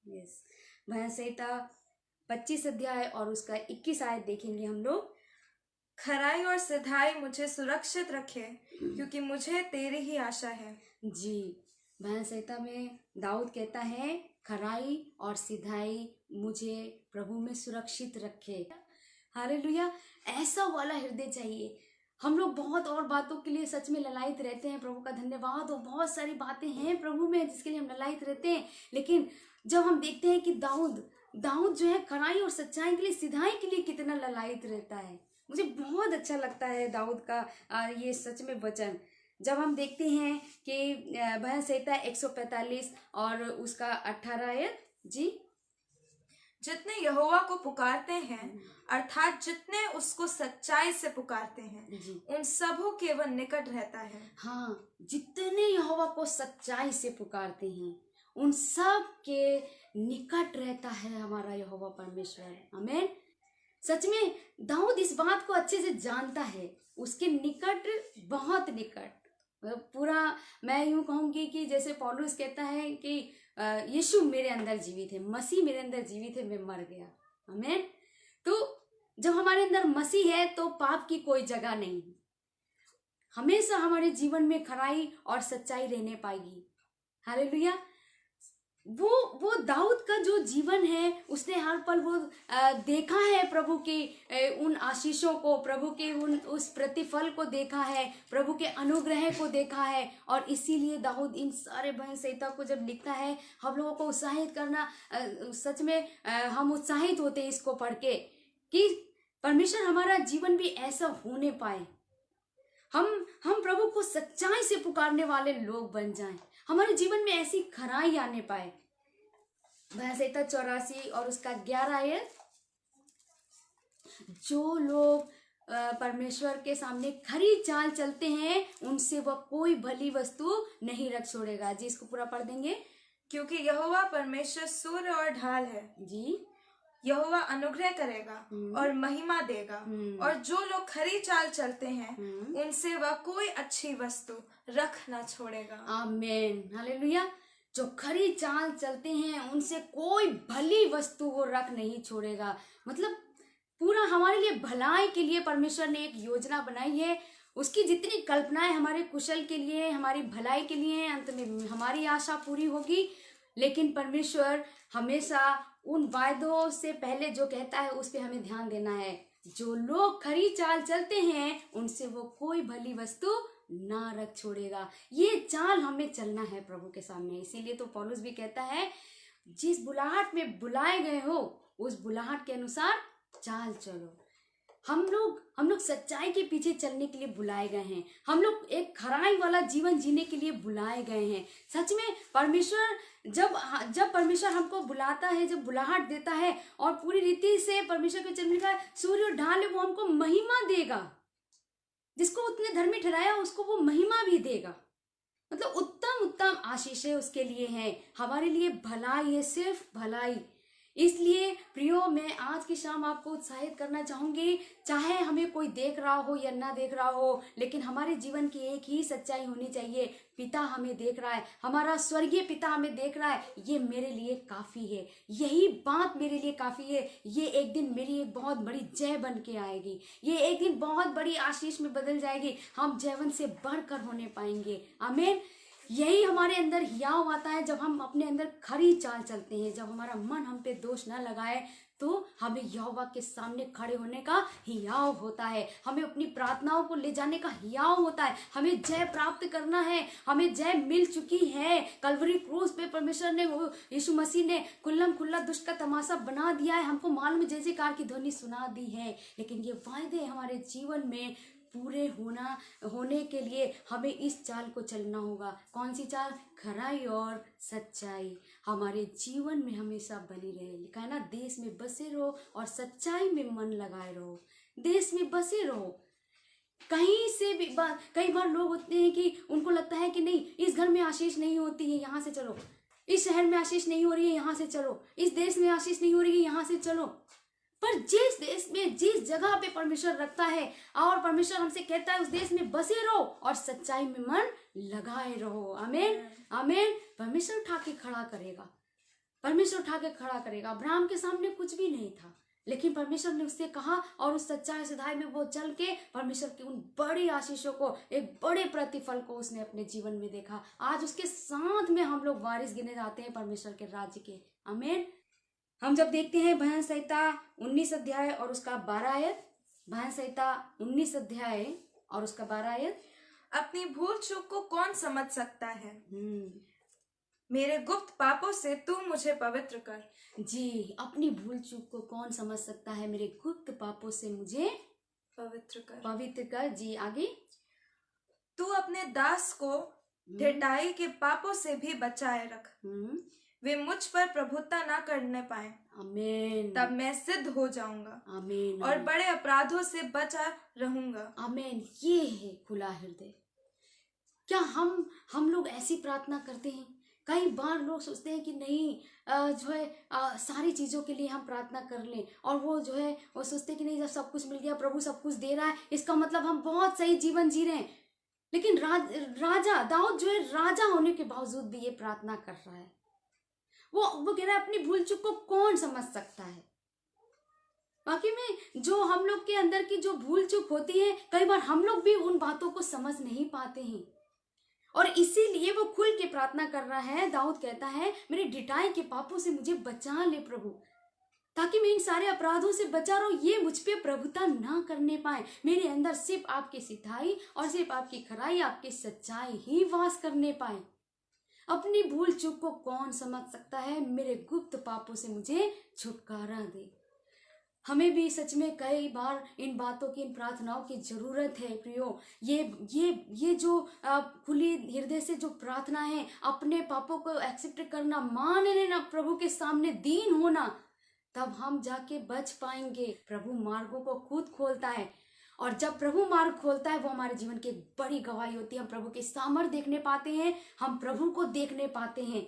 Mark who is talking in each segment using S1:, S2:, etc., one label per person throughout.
S1: Yes, भजन संहिता 25 अध्याय और उसका 21 आयत देखेंगे हम लोग।
S2: खराई और सिधाई मुझे सुरक्षित रखे, क्योंकि मुझे तेरी ही आशा है।
S1: जी, भजन संहिता में दाऊद कहता है खराई और सिधाई मुझे प्रभु में सुरक्षित रखे। हालेलुया, ऐसा वाला हृदय चाहिए। हम लोग बहुत और बातों के लिए सच में ललायित रहते हैं, प्रभु का धन्यवाद हो, बहुत सारी बातें हैं प्रभु में जिसके लिए हम ललायित रहते हैं। लेकिन जब हम देखते हैं कि दाऊद जो है खराई और सच्चाई के लिए, सिधाई के लिए कितना ललायित रहता है, मुझे बहुत अच्छा लगता है दाऊद का ये सच में वचन। जब हम देखते हैं कि भजन संहिता 145 और उसका 18 आयत। जी,
S2: जितने यहोवा को पुकारते हैं, अर्थात जितने उसको सच्चाई से पुकारते हैं, उन सबों के वह निकट रहता है।
S1: हाँ, जितने यहोवा को सच्चाई से पुकारते हैं उन सब के निकट रहता है हमारा यहोवा परमेश्वर। आमीन। सच में दाऊद इस बात को अच्छे से जानता है, उसके निकट, बहुत निकट। पूरा मैं यूं कहूंगी कि जैसे पौलुस कहता है कि यीशु मेरे अंदर जीवित है, मसीह मेरे अंदर जीवित है, मैं मर गया। आमीन। तो जब हमारे अंदर मसीह है तो पाप की कोई जगह नहीं, हमेशा हमारे जीवन में खराई और सच्चाई रहने पाएगी। हालेलुया। वो दाऊद का जो जीवन है, उसने हर पल वो देखा है प्रभु के उन आशीषों को, प्रभु के उस प्रतिफल को देखा है, प्रभु के अनुग्रह को देखा है। और इसीलिए दाऊद इन सारे भजन संहिता को जब लिखता है, हम लोगों को उत्साहित करना, सच में हम उत्साहित होते हैं इसको पढ़ के कि परमेश्वर हमारा जीवन भी ऐसा होने पाए, हम प्रभु को सच्चाई से पुकारने वाले लोग बन जाएं, हमारे जीवन में ऐसी खराई आने पाए। भजन संहिता 84 और उसका 11 आयत। जो लोग परमेश्वर के सामने खरी चाल चलते हैं, उनसे वह कोई भली वस्तु नहीं रख छोड़ेगा। जी, इसको पूरा पढ़ देंगे।
S2: क्योंकि यहोवा परमेश्वर सूर्य और ढाल है।
S1: जी,
S2: यहोवा अनुग्रह करेगा और महिमा देगा, और जो लोग खरी चाल चलते हैं, उनसे वह कोई अच्छी वस्तु रख ना छोड़ेगा।
S1: आमीन, हालेलुया। जो खरी चाल चलते हैं उनसे कोई भली वस्तु वो रख नहीं छोड़ेगा। मतलब पूरा हमारे लिए भलाई के लिए परमेश्वर ने एक योजना बनाई है। उसकी जितनी कल्पनाएं हमारे कुशल के लिए, हमारी भलाई के लिए, अंत में हमारी आशा पूरी होगी। लेकिन परमेश्वर हमेशा उन वायदों से पहले जो कहता है उस पे हमें ध्यान देना है। जो लोग खरी चाल चलते हैं उनसे वो कोई भली वस्तु ना रख छोड़ेगा। ये चाल हमें चलना है प्रभु के सामने। इसीलिए तो पौलुस भी कहता है, जिस बुलाहट में बुलाए गए हो उस बुलाहट के अनुसार चाल चलो। हम लोग सच्चाई के पीछे चलने के लिए बुलाए गए हैं। हम लोग एक खराई वाला जीवन जीने के लिए बुलाए गए हैं। सच में परमेश्वर जब परमेश्वर हमको बुलाता है, जब बुलाहट देता है और पूरी रीति से परमेश्वर के चलने का सूर्य ढाल है, वो हमको महिमा देगा। जिसको उतने धर्मी ठहराया उसको वो महिमा भी देगा। मतलब उत्तम उत्तम आशीषें उसके लिए हैं, हमारे लिए भलाई है, सिर्फ भलाई। इसलिए प्रियो, मैं आज की शाम आपको उत्साहित करना चाहूंगी, चाहे हमें कोई देख रहा हो या ना देख रहा हो, लेकिन हमारे जीवन की एक ही सच्चाई होनी चाहिए, पिता हमें देख रहा है, हमारा स्वर्गीय पिता हमें देख रहा है, ये मेरे लिए काफी है, यही बात मेरे लिए काफी है। ये एक दिन मेरी एक बहुत बड़ी जय बन के आएगी, ये एक दिन बहुत बड़ी आशीष में बदल जाएगी, हम जयवंत से बढ़कर होने पाएंगे। आमीन। यही हमारे अंदर हियाव आता है जब हम अपने अंदर खरी चाल चलते हैं, जब हमारा मन हम पे दोष न लगाए तो हमें यहोवा के सामने खड़े होने का हियाव होता है, हमें अपनी प्रार्थनाओं को ले जाने का हियाव होता है, हमें जय प्राप्त करना है, हमें जय मिल चुकी है। कलवरी क्रूस पे परमेश्वर ने, यीशु मसीह ने खुल्लम खुल्ला दुष्ट का तमाशा बना दिया है, हमको मालूम जय जयकार की ध्वनि सुना दी है। लेकिन ये वायदे हमारे जीवन में पूरे होने के लिए हमें इस चाल को चलना होगा। कौन सी चाल? खराई और सच्चाई हमारे जीवन में हमेशा बनी रहे। लिखा है ना, देश में बसे रहो और सच्चाई में मन लगाए रहो। देश में बसे रहो। कहीं से भी कई बार लोग होते हैं कि उनको लगता है कि नहीं, इस घर में आशीष नहीं होती है, यहाँ से चलो, इस शहर में आशीष नहीं हो रही है, यहाँ से चलो, इस देश में आशीष नहीं हो रही है, यहाँ से चलो। पर जिस देश में, जिस जगह पे परमेश्वर रखता है और परमेश्वर हमसे कहता है उस देश में बसे रहो और सच्चाई में मन लगाए रहो। आमीन, आमीन। परमेश्वर उठा के खड़ा करेगा, परमेश्वर उठा के खड़ा करेगा। अब्राहम के सामने कुछ भी नहीं था, लेकिन परमेश्वर ने उससे कहा और उस सच्चाई सिधाई में वो चल के परमेश्वर की उन बड़ी आशीषों को, एक बड़े प्रतिफल को उसने अपने जीवन में देखा। आज उसके साथ में हम लोग वारिस गिने जाते हैं परमेश्वर के राज्य के। आमीन। हम जब देखते हैं भजन संहिता 19 अध्याय और उसका 12 आयत, भजन संहिता 19 अध्याय और उसका 12 आयत।
S2: अपनी भूल चूक को कौन समझ सकता है, मेरे गुप्त पापों से तू मुझे पवित्र कर।
S1: जी, अपनी भूल चूक को कौन समझ सकता है, मेरे गुप्त पापों से मुझे पवित्र कर। जी, आगे।
S2: तू अपने दास को ढिठाई के पापों से भी बचाए रख, वे मुझ पर प्रभुता ना करने पाए।
S1: आमीन।
S2: तब मैं सिद्ध हो जाऊंगा,
S1: आमीन,
S2: और बड़े अपराधों से बचा रहूंगा।
S1: आमीन। ये है खुला हृदय। क्या हम लोग ऐसी प्रार्थना करते हैं? कई बार लोग सोचते हैं कि नहीं जो है सारी चीजों के लिए हम प्रार्थना कर लें, और वो जो है वो सोचते हैं कि नहीं, जब सब कुछ मिल गया, प्रभु सब कुछ दे रहा है, इसका मतलब हम बहुत सही जीवन जी रहे हैं। लेकिन राजा दाऊद जो है, राजा होने के बावजूद भी ये प्रार्थना कर रहा है। वो कह रहा है अपनी भूल चूक को कौन समझ सकता है। बाकी में जो हम लोग के अंदर की जो भूल चूक होती है, कई बार हम लोग भी उन बातों को समझ नहीं पाते हैं, और इसीलिए वो खुल के प्रार्थना कर रहा है। दाऊद कहता है मेरे ढिठाई के पापों से मुझे बचा ले प्रभु, ताकि मैं इन सारे अपराधों से बचा रहूं, ये मुझ पे प्रभुता ना करने पाए। मेरे अंदर सिर्फ आपकी सिधाई और सिर्फ आपकी खराई, आपकी सच्चाई ही वास करने पाए। अपनी भूल चूक को कौन समझ सकता है, मेरे गुप्त पापों से मुझे छुटकारा दे। हमें भी सच में कई बार इन बातों की, इन प्रार्थनाओं की जरूरत है प्रियो। ये जो खुली हृदय से जो प्रार्थना है, अपने पापों को एक्सेप्ट करना, मान लेना, प्रभु के सामने दीन होना, तब हम जाके बच पाएंगे। प्रभु मार्गों को खुद खोलता है, और जब प्रभु मार्ग खोलता है वो हमारे जीवन की एक बड़ी गवाही होती है। हम प्रभु के सामर्थ्य देखने पाते हैं, हम प्रभु को देखने पाते हैं,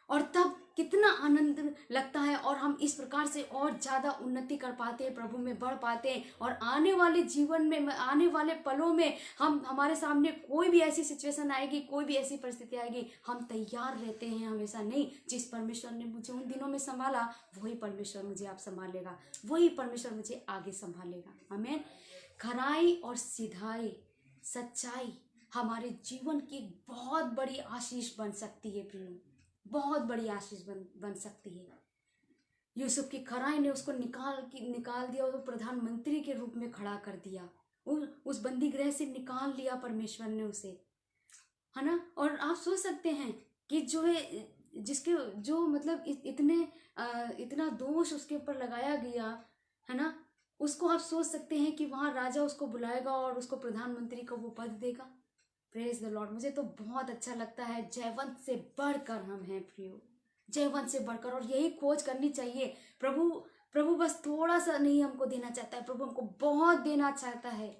S1: और तब कितना आनंद लगता है, और हम इस प्रकार से और ज्यादा उन्नति कर पाते हैं, प्रभु में बढ़ पाते हैं। और आने वाले जीवन में, आने वाले पलों में हमारे सामने कोई भी ऐसी सिचुएशन आएगी, कोई भी ऐसी परिस्थिति आएगी, हम तैयार रहते हैं हमेशा। नहीं, जिस परमेश्वर ने मुझे उन दिनों में संभाला, वही परमेश्वर मुझे आप संभालेगा, वही परमेश्वर मुझे आगे संभालेगा। आमीन। खराई और सिधाई, सच्चाई हमारे जीवन की बहुत बड़ी आशीष बन सकती है प्रियो, बहुत बड़ी आशीष बन सकती है। यूसुफ की खराई ने उसको निकाल दिया, और प्रधानमंत्री के रूप में खड़ा कर दिया, उस बंदी गृह से निकाल लिया परमेश्वर ने उसे, है ना। और आप सोच सकते हैं कि जो है, जिसके जो मतलब इतना दोष उसके ऊपर लगाया गया है ना, उसको आप सोच सकते हैं कि वहां राजा उसको बुलाएगा और उसको प्रधानमंत्री का वो पद देगा। Praise the Lord. मुझे तो बहुत अच्छा लगता है। जयवंत से बढ़कर हम हैं प्रियो, जयवंत से बढ़कर, और यही खोज करनी चाहिए। प्रभु बस थोड़ा सा नहीं हमको देना चाहता है, प्रभु हमको बहुत देना चाहता है।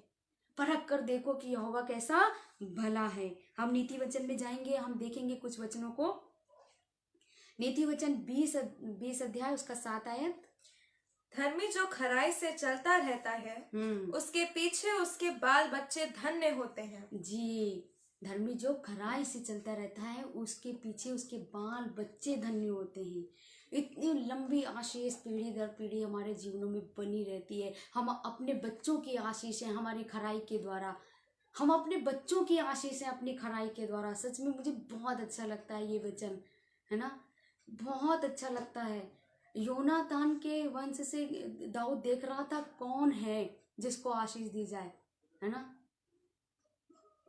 S1: परख कर देखो कि यहोवा कैसा भला है। हम नीति वचन में जाएंगे, हम देखेंगे कुछ वचनों को। नीति वचन 20 अध्याय उसका 7 आयत।
S2: धर्मी जो खराई से चलता रहता है, उसके पीछे उसके बाल बच्चे धन्य होते हैं।
S1: जी, धर्मी जो खराई से चलता रहता है, उसके पीछे उसके बाल बच्चे धन्य होते हैं। इतनी लंबी आशीष पीढ़ी दर पीढ़ी हमारे जीवनों में बनी रहती है। हम अपने बच्चों की आशीष है हमारी खराई के द्वारा, हम अपने बच्चों की आशीष है अपनी खराई के द्वारा। सच में मुझे बहुत अच्छा लगता है ये वचन, है ना, बहुत अच्छा लगता है। योनातान के वंश से दाऊद देख रहा था कौन है जिसको आशीष दी जाए, है ना।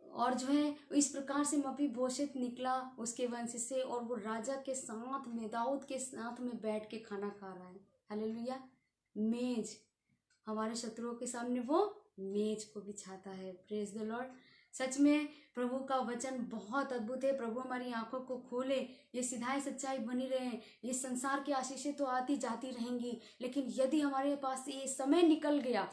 S1: और जो है इस प्रकार से मपीबोशेत निकला उसके वंश से, और वो राजा के साथ में, दाऊद के साथ में बैठ के खाना खा रहा है। हालेलुया। मेज, हमारे शत्रुओं के सामने वो मेज को बिछाता है। Praise the Lord. सच में प्रभु का वचन बहुत अद्भुत है। प्रभु हमारी आंखों को खोले, ये सिधाई सच्चाई बनी रहे। ये संसार की आशीषें तो आती जाती रहेंगी, लेकिन यदि हमारे पास ये समय निकल गया,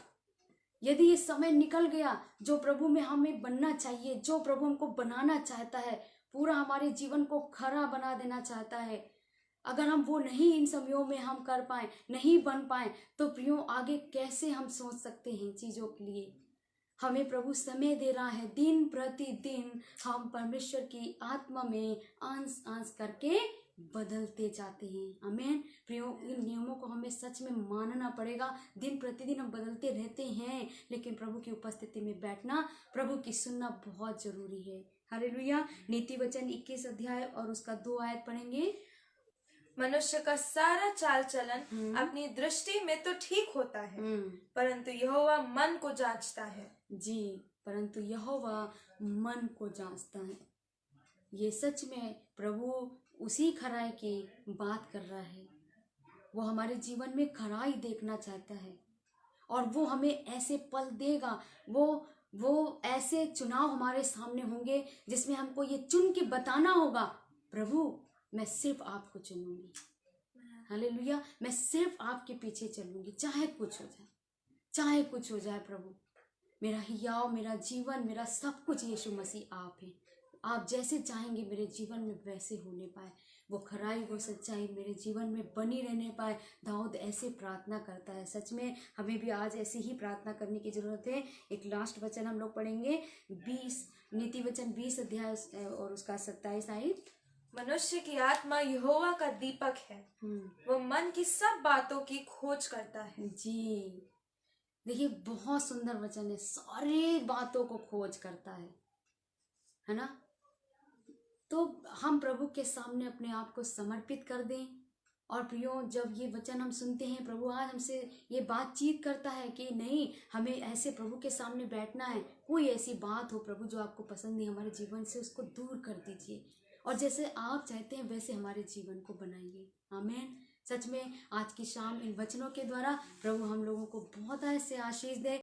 S1: यदि ये समय निकल गया जो प्रभु में हमें बनना चाहिए, जो प्रभु हमको बनाना चाहता है, पूरा हमारे जीवन को खरा बना देना चाहता है, अगर हम वो नहीं इन समयों में हम कर पाए, नहीं बन पाए, तो प्रियो आगे कैसे हम सोच सकते हैं चीजों के लिए। हमें प्रभु समय दे रहा है, दिन प्रतिदिन हम परमेश्वर की आत्मा में अंश अंश करके बदलते जाते हैं। आमीन। प्रियो, इन नियमों को हमें सच में मानना पड़ेगा। दिन प्रतिदिन हम बदलते रहते हैं, लेकिन प्रभु की उपस्थिति में बैठना, प्रभु की सुनना बहुत जरूरी है। हालेलुया। नीति वचन 21 अध्याय और उसका 2 आयत पढ़ेंगे।
S2: मनुष्य का सारा चाल चलन अपनी दृष्टि में तो ठीक होता है, परंतु यहोवा मन को जांचता है।
S1: जी, परंतु यहोवा मन को जांचता है। ये सच में प्रभु उसी खराई की बात कर रहा है। वो हमारे जीवन में खराई देखना चाहता है और वो हमें ऐसे पल देगा, वो ऐसे चुनाव हमारे सामने होंगे जिसमें हमको ये चुन के बताना होगा, प्रभु मैं सिर्फ आपको चुनूंगी। हालेलुया। मैं सिर्फ आपके पीछे चलूंगी, चाहे कुछ हो जाए, चाहे कुछ हो जाए। प्रभु मेरा हियाव, मेरा जीवन, मेरा सब कुछ यीशु मसीह आप है। आप जैसे चाहेंगे मेरे जीवन में वैसे होने पाए, वो खराई, वो सच्चाई मेरे जीवन में बनी रहने पाए। दाऊद ऐसे प्रार्थना करता है। सच में हमें भी आज ऐसी ही प्रार्थना करने की जरूरत है। एक लास्ट वचन हम लोग पढ़ेंगे, 20 नीति वचन 20 अध्याय और उसका 27 आयत।
S2: मनुष्य की आत्मा यहोवा का दीपक है, वो मन की सब बातों की खोज करता है।
S1: जी, देखिए बहुत सुंदर वचन है। सारी बातों को खोज करता है ना। तो हम प्रभु के सामने अपने आप को समर्पित कर दें। और प्रियो, जब ये वचन हम सुनते हैं, प्रभु आज हमसे ये बातचीत करता है कि नहीं, हमें ऐसे प्रभु के सामने बैठना है। कोई ऐसी बात हो प्रभु जो आपको पसंद नहीं हमारे जीवन से, उसको दूर कर दीजिए और जैसे आप चाहते हैं वैसे हमारे जीवन को बनाइए। आमीन। सच में आज की शाम इन वचनों के द्वारा प्रभु हम लोगों को बहुत ऐसे आशीष दे।